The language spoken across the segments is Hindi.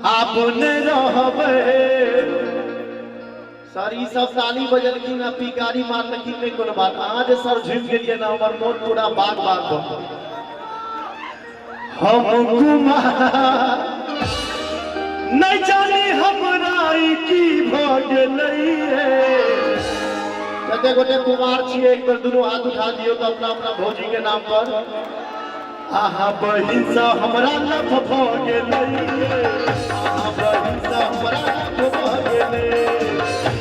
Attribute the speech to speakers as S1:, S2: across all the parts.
S1: आपने रहबे सारी सब ताली बजल की ना पिकारी मारने की नहीं कोनो बात आज सर झुम गेलिए ना हमर मोन पूरा बाग बाग हो हम कुमार नहीं जानी हमरा की भ गेलै कते गोटे कुमार छिए एक बार दोनों हाथ उठा दियो तो अपना अपना भौजी के नाम पर आहा बहिन सा हमरा लफ भ गेलै आहा बहिन सा हमरा लफ भ गेलै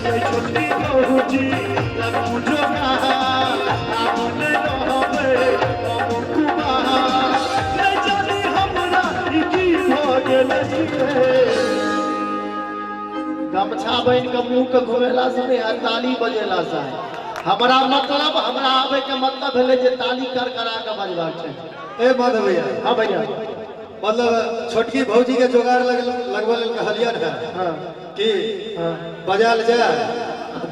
S1: ये छोटी भौजी लगू जोगा आपने रहबे हम कुमार नहीं जानी हमरा की भ गेलै गमछा बन के मुंह के घुमेला से नहीं ताली बजेला से हमरा मतलब हमरा आवे के मतलब भेले जे ताली कर करा के बजबाक छै
S2: ए माधव भैया।
S1: हां भैया
S2: मतलब छोटकी भौजी के जोगाड़ लगवा लेल कहलियन है
S1: हां
S2: कि बजा ले जा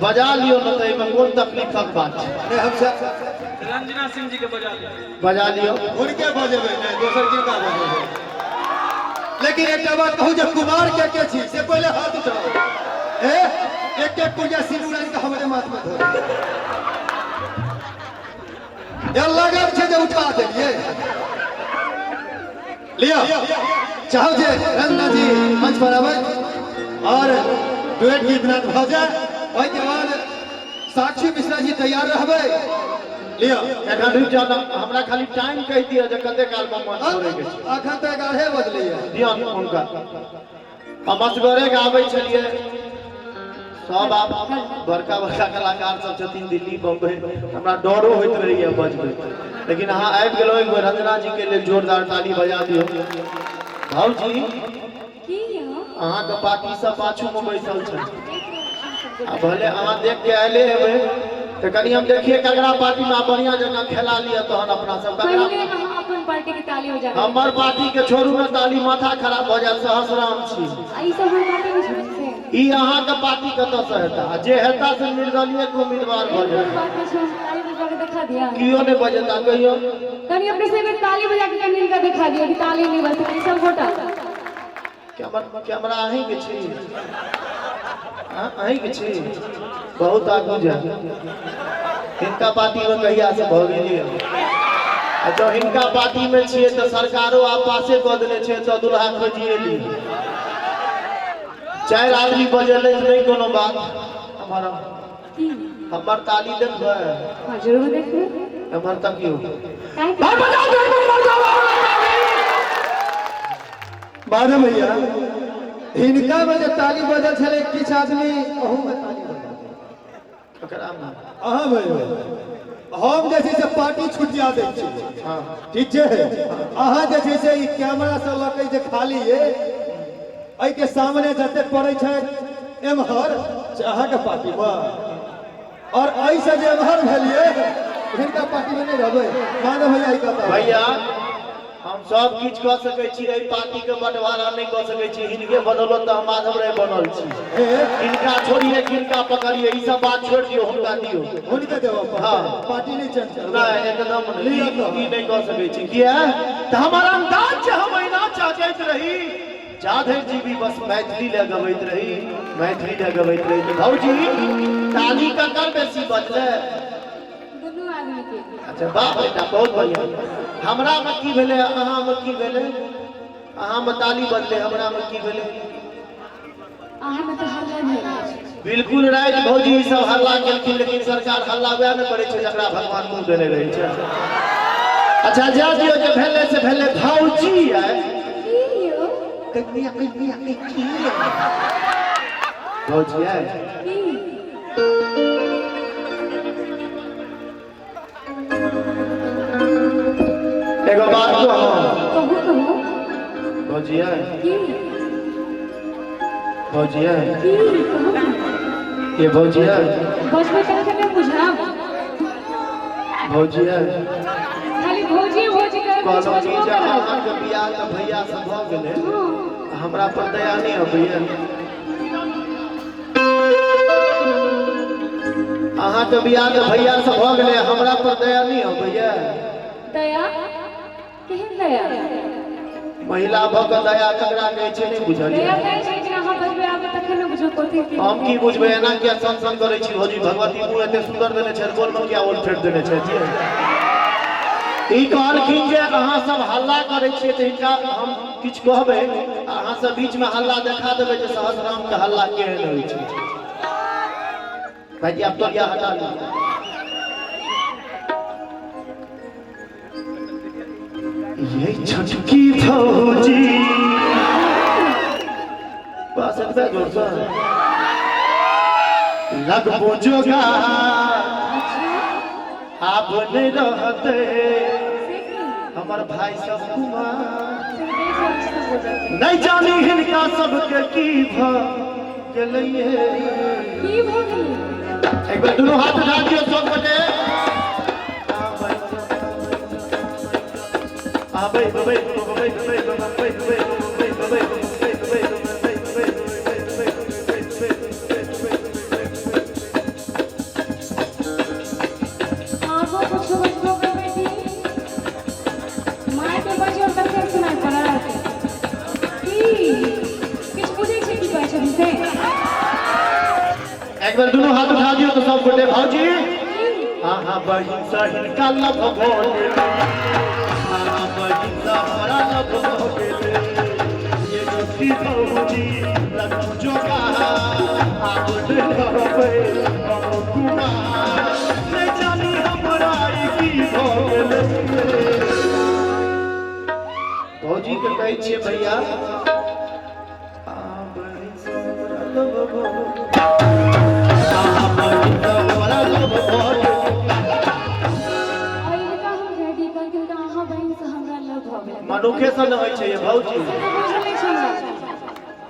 S1: बजा लियो न त एमे कोन तकलीफक बात छै
S2: नहीं हम सब
S3: रंजना सिंह जी के
S1: बजा लियो
S2: उनके बजेबे नहीं दोसर किनका बजेबे लेकिन एक बात कहूं जब कुमार के छी से पहले हाथ उठाओ ए एक एक पुरिया सिनुरन के हमरे माथ में धो ये लगब छे जे उठा देलिए लियो चाहो जे रंजना जी मंच पर आवे और डुएट गीत नाद भ जाए ओइ के बाद साक्षी मिश्रा जी तैयार रहबे लियो
S1: एखन रुक जाओ हमरा खाली टाइम कह दियो जे कते काल में मन करे के छै
S2: अखन तक 11 बजलिए
S1: दियो उनका हम असगरे गाबै छलिए सब आप बड़का बड़का कलाकार सब छथिन दिल्ली बम्बई हमरा डरो होइत रहिए बजबै लेकिन अहाँ आबि गेलौ एक बेर रंजना जी के लिए जोरदार ताली बजा दियो भौजी
S4: की यौ
S1: अहाँ के पार्टी सब पाछू में बैसल छै आ भले अहाँ देख के आइले हेबै तो कनी हम देखिए कगरा पार्टी में बढ़िया जगह खेला लिया तहन अपना सब
S4: पहले हम अपन पार्टी के ताली बजा
S1: हमर पार्टी के छोड़ू में ताली माथा खराब भ जाए सहस्राम छी
S4: आई सब हम पार्टी में छोड़ से
S1: ई अहाँ के पार्टी कत से हेता जे हेता से निर्दलीय के उम्मीदवार भ जाए
S4: बात में छोड़ ताली बजा के दिखा दिया
S1: कियो ने बजता कहियो
S4: कनी अपने से में ताली बजा के कनी इनका दिखा दिया कि ताली नहीं बजती सब वोटा
S1: कैमरा अहीं के छी अहीं के छी बहुत आगू जा हिनका पार्टी में कहिया से भ गेलिए जो हिनका पार्टी में छिए तो सरकारो आप पासे क देने छै तो दुल्हा खोजिए ली 4 आदमी बजेले नहीं कोनो बात हमारा हमर ताली देखबै
S4: हां जरूर देखबे
S1: हमर तक क्यों
S4: भाई बजाओ
S2: माधव भैया हिनका में जो ताली बजल छले किछ आदमी अहू में ताली बजल
S1: ककरा में
S2: अहाँ भैया हम जे छै से पार्टी छुटिया दै छी
S1: हां
S2: ठीक छै अहाँ जे छै से ई कैमरा से लकै जे खाली है एहि के सामने जते पड़ै छै एमहर अहाँ के पार्टी में और एहि से जे एमहर भेलिए हिनका पार्टी में नहीं रहबै माधव भैया ई कहता
S1: भैया हम सब किछ क सकै छी एहि पार्टी के बंटवारा नहीं क सकै छी हिनके बदौलत त हम माधव राय बनल छी इनका छोड़िए किनका पकड़िए ई सब बात छोड़ दियो हुनका दियो
S2: हुनके देबो
S1: हां
S2: पार्टी नहीं चेंज कर
S1: नहीं एकदम नहीं ई नहीं क सकै छी किया त हमर अंदाज छै हम एना चाहैत रही जाधव जी भी बस मैथिली ले गबैत रही मैथिली ले गबैत रही तो भौजी ताली का कर बेसी बजले
S4: दोनों आदमी के
S1: अच्छा बाप बेटा बहुत बढ़िया हमरा में की भेले अहाँ में की भेले अहाँ में ताली बजले हमरा में की भेले
S4: अहाँ में तो हल्ला नहीं
S1: बिल्कुल राइट भौजी ई सब हल्ला केलखिन लेकिन सरकार हल्ला वह में करे छै जकरा भगवान मुंह देने रहे छै अच्छा जा दियो जे भेले से भेले भौजी है
S4: की यौ
S1: कनिया की भौजी है एगो बात
S4: कहू
S1: भौजी है
S4: की
S1: भौजी है
S4: कहू
S1: ये भौजी है
S4: बजबै त कने बुझा
S1: भौजी है
S4: खाली भौजी भौजी कर
S1: कहलहुँ कि जब अहाँके बियाह तऽ भैया से भऽ गेलै हमरा पर दया नहीं अबैया अहाँके बियाह तऽ भैया से भऽ गेलै हमरा पर दया नहीं अबैया
S4: दया केहन दया
S1: महिला भक दया ककरा कहै छै नहीं बुझलियै
S4: दया कहै छै कि अहाँ बजबै आबै तखन न बुझो कथी की
S1: हम की बुझबै एना किया सन करै छी भौजी भगवती मुँह एते सुंदर देने छै गोल में किया ओल फेट देने छै ई कहलखिन जे अहाँ सब हल्ला करै छियै तऽ हिनका हम किछु कहबै अहाँ सब बीच में हल्ला देखा देबै जे सहस्राम के हल्ला केहन होइ छै भाईजी आप तो क्या हटा लीजिए ये छटकी भौजी पास एक जोर से लगबो जोगा आप नहीं रहते हमार भाई सब कुमार नहीं जानी हिनका सबके की भ गेलैये
S4: की भ गेलै
S1: एक बार दोनों हाथ उठा दियो सब बटे आबै बबै बबै बबै बबै बबै बबै एक बार दोनों हाथ उठा दियो तो सब गोटे भौजी हाँ हाँ बहिन सा हिनका लभ भ गेलै हाँ हाँ बहिन सा हमारा लभ भ गेलै ये छटकी भौजी लगबो जोगा आप नहीं रहबै हम कुमार नहीं जानी हमरा ई की भ गेलै भौजी के कहै छियै भैया मनुखे से न होइ छै ये भौजी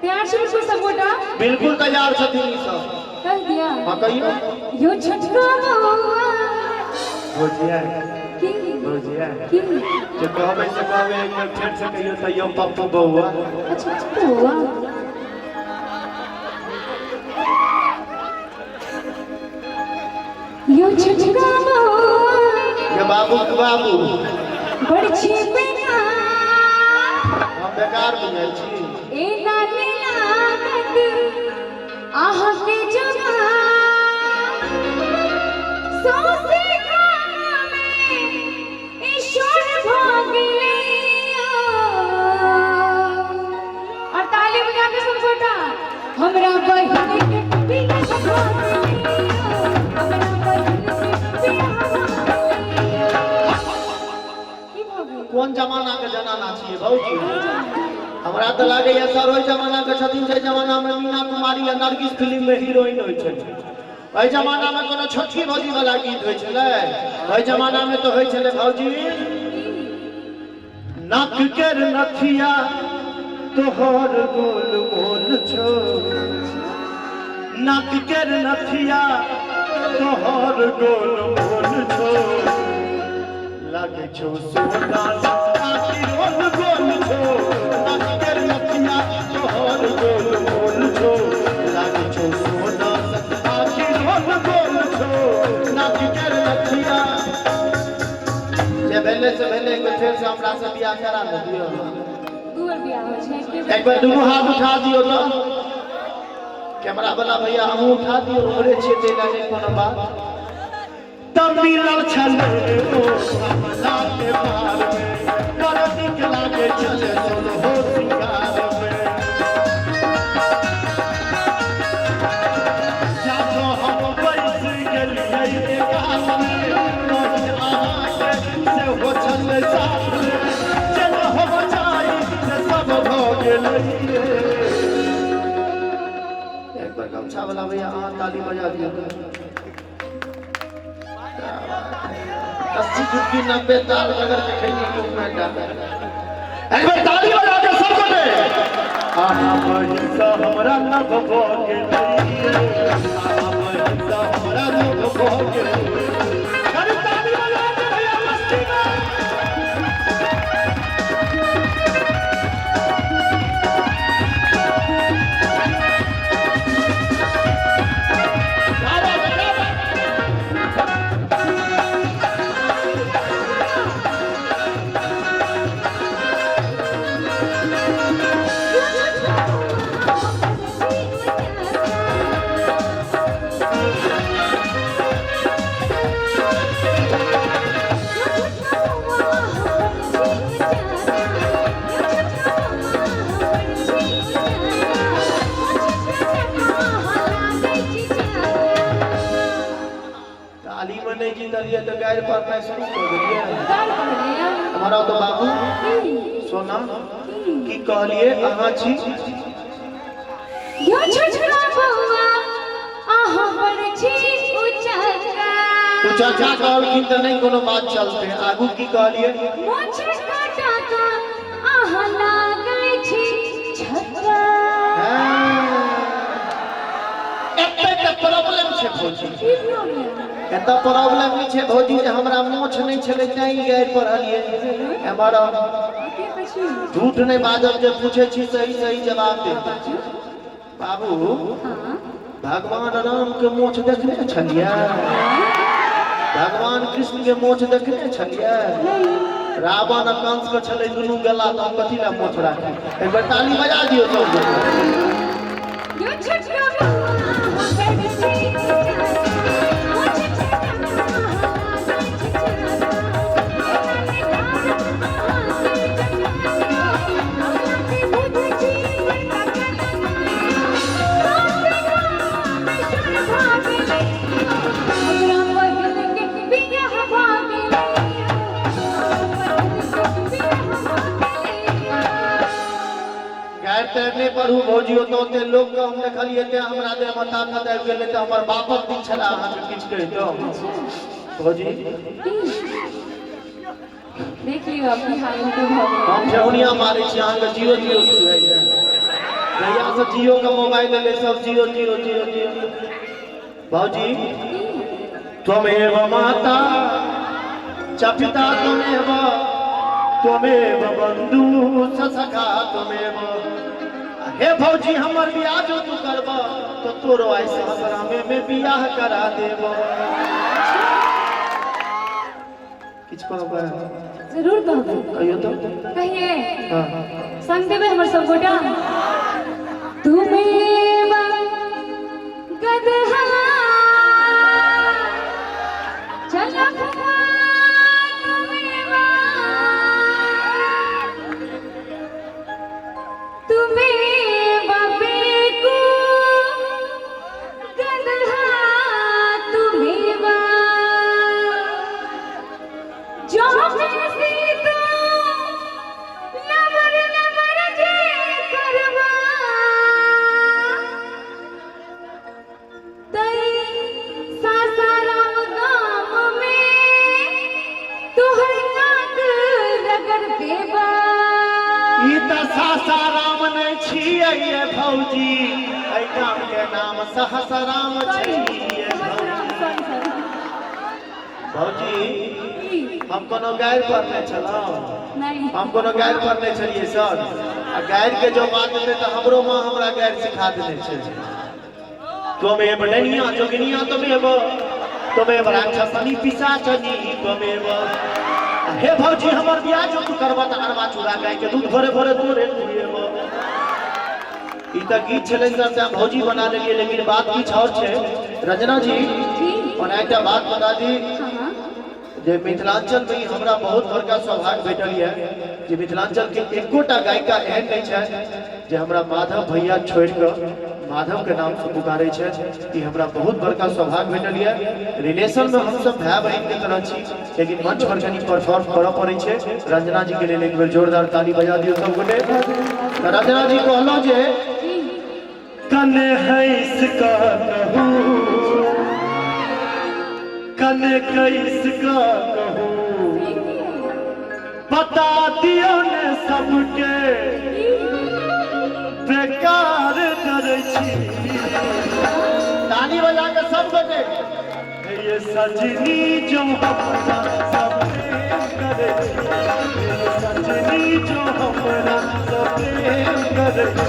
S4: तैयार छी कुछ सपोटा
S1: बिल्कुल तैयार छथिन ई सब
S4: कह दिया
S1: हां कहियो
S4: यो छटका
S1: भौजिया
S4: की
S1: भौजिया
S4: की
S1: जे कहबै से कहबै एक बार फेर से कहियो त यम पप्पू बौआ
S4: अच्छा बौआ यो छटका
S1: ये बाबू के बाबू
S4: बड़ छिपे ना
S1: हम बेकार बुझै छी
S4: ए नानी लागत आह के जमा सोसे खाना में ईश्वर भागले और ताली बजा के सुन छोटा हमरा बहिन के बिना भागले हमरा बहिन के बिना
S1: कोन जमाना के जनाना छियै भौजी हमरा त लागैया सर ओइ जमाना के छथिन जे जमाना में मीना कुमारी या नरगिस फिल्म में हीरोइन होइ छै ओइ जमाना में कोनो छोटकी भौजी वाला गीत होइ छलै ओइ जमाना में तो होइ छलै भौजी नाक केर नथिया तोहर गोल मोल छौ नाक केर नथिया तोहर गोल मोल छौ लागे छौ सोना आखिर गोल गोल छौ नाक केर नथिया तोहर गोल मोल छौ लागे छौ सोना आखिर गोल गोल छौ नाक केर नथिया जे भेले से भेले एक फेर से हमरा से बियाह करा दियो
S4: दूर बियाह हो छै
S1: एक बार दोनों हाथ उठा दियो तो कैमरा वाला भैया हमहू उठा दियो ओकरे छियै तेना नहीं कोनो बात तब मिलल छले ओ हमला के पार में बड़ नीक लागे चले सोलो हो सिंगार में जातो हम बैस गेलियै एक हाथ में रोज आहा के से हो छले साथ में चल हो बचाई से सब भ गेलै एक बार गमछा वाला भैया अहाँ ताली बजा दियो 80 की 90 ताल अगर के खैनी के में डाल एक बार ताली बजा के सब बने आहा बहिसा हमरा लभ भ गेलै आहा बहिसा हमरा लभ भ गेलै अरे ताली बजा के भैया मस्ती में ताली में नहीं जीत रही है तो गायर पढ़ना शुरू कर दिए हमारा तो बाबू सोना की कहलिए अहाँ छी
S4: यो छोटका बउआ अहाँ पर छी उचका
S1: चाचा कहलखिन तो नहीं कोनो बात चलते आगू की कहलिए
S4: मोछ काटा का अहाँ लागै छी छक्का
S1: एते प्रॉब्लम छै भौजी एता प्रॉब्लम नहीं छै भौजी जे हमरा मोछ नहीं छले तै गायर पढ़लिए हमारा झूठ नहीं बाजब जे पूछे छी सही सही जवाब दे बाबू भगवान राम के मोछ देखने छलिए भगवान कृष्ण के मोछ देखने छलिए रावण कंस के छले दुनू गला तो कथि ला मोछ राखी एक बार ताली बजा दियो सब
S4: यो छोटका बउआ अहाँ पर छी उचका मोछ
S1: तैरने पर हूँ भौजी तो ते लोग के हम देखलिए ते हमरा दे में ताकत आबि गेलै ते हमर बापक दिन छला अहाँ के किछ कहि दो भौजी
S4: देख लियो अपनी हालत तो भगे
S1: हम ठेहुनिया मारे छी अहाँ के जियो जियो सुनाई दे जहिया से जियो के मोबाइल ले सब जियो जियो जियो जियो भौजी त्वमेव माता च पिता त्वमेव बंधु स सखा त्वमेव हे भौजी हमर बियाह जो तू करब तो तोरो ऐसे हसरामे में बियाह करा देब किछ कहबा
S4: जरूर कहबो
S1: कहियो तो
S4: कहिए
S1: हां
S4: संग देबे हमर सब गोटा तुमेव गदहा चलख
S1: सासाराम नहीं छिए भौजी एहि गाम के नाम सहसराम छिए भौजी हम कोनो गायर पढ़ने छलौ
S4: नहीं
S1: हम कोनो गायर पढ़ने छलिए सर आ गायर के जो बात होते तो हमरो मां हमरा गायर सिखा देने छै त्वमेव डनिया जोगिनिया त्वमेव राक्षसनी पिशाचनी त्वमेव हे भौजी हमर बियाह जो तू करबा त अरबा चूड़ा गाय के दूध भरे भरे तोरे पिएबो ई त गीत छले सर से भौजी बना देलिए लेकिन बात की और छै रंजना जी और एकटा बात बता दी जे मिथिलांचल में हमरा बहुत बड़का सौभाग्य भेटल है जे मिथिलांचल के एकोटा गायिका एहन नहीं छै जे हमरा माधव भैया छोड़ के माधव के नाम से पुकारे छै ई हमरा बहुत बड़का सौभाग्य भेटल है रिलेशन में हम सब भाई बहन के तरह छी लेकिन मंच पर कनी परफॉर्म करऽ पड़ै छै रंजना जी के लिए एक बेर जोरदार ताली बजा दियो सब गोटे रंजना जी कहलो जे कने हैस का कहूं कने कैस का कहूं बता दियो ने सबके बेकार करे छी ताली बजा के सब गोटे ये सजनी जो हमरा सब करे छी ये सजनी जो हमरा सब करे